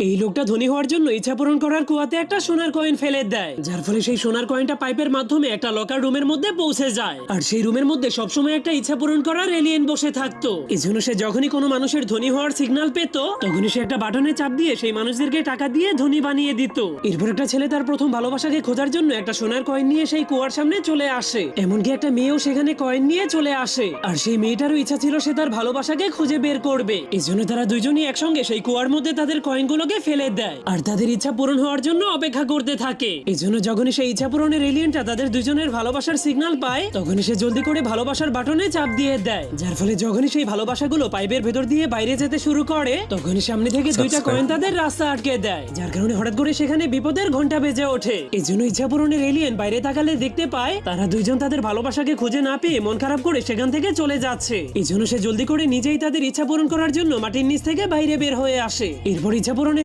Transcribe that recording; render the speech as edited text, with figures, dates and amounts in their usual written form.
এই লোকটা ধনী হওয়ার জন্য ইচ্ছা পূরণ করার কুয়াতে একটা সোনার কয়েন ফেলে দেয়, যার ফলে সেই সোনার কয়েনটা পাইপের মাধ্যমে একটা লকার রুমের মধ্যে পৌঁছে যায়। আর সেই রুমের মধ্যে সবসময় একটা ইচ্ছা পূরণ করার এলিয়েন বসে থাকতো। এজন্য সে যখনই কোনো মানুষের ধনী হওয়ার সিগন্যাল পেত, তখনই সে একটা বাটনে চাপ দিয়ে সেই মানুষদেরকে টাকা দিয়ে ধনী বানিয়ে দিত। এরপর একটা ছেলে তার প্রথম ভালোবাসাকে খোঁজার জন্য একটা সোনার কয়েন নিয়ে সেই কুয়ার সামনে চলে আসে। এমনকি একটা মেয়েও সেখানে কয়েন নিয়ে চলে আসে, আর সেই মেয়েটারও ইচ্ছা ছিল সে তার ভালোবাসাকে খুঁজে বের করবে। এজন্য তারা দুইজনই একসঙ্গে সেই কুয়ার মধ্যে তাদের কয়েনগুলোকে ফেলে দেয় আর তাদের ইচ্ছা পূরণ হওয়ার জন্য অপেক্ষা করতে থাকে। এজন্য যখনই সেই ইচ্ছা পূরণের এলিয়েনটা তাদের দুজনের ভালোবাসার সিগন্যাল পায়, তখনই সে জলদি করে ভালোবাসার বাটনে চাপ দিয়ে দেয়, যার ফলে যখনই সেই ভালোবাসাগুলো পাইপের ভেতর দিয়ে বাইরে যেতে শুরু করে, তখনই সামনে থেকে দুইটা কয়েন তাদের রাস্তা আটকে দেয়, যার কারণে হঠাৎ করে সেখানে বিপদের ঘন্টা বেজে ওঠে। এজন্য ইচ্ছা পূরণের এলিয়েন বাইরে তাকালে দেখতে পায় তারা দুইজন তাদের ভালোবাসাকে খুঁজে না পেয়ে মন খারাপ করে সেখান থেকে চলে যাচ্ছে। এজন্য সে জলদি করে নিজেই তাদের ইচ্ছা পূরণ করার জন্য মাটির নিচ থেকে বাইরে বের হয়ে আসে। এরপর ইচ্ছা পূরণের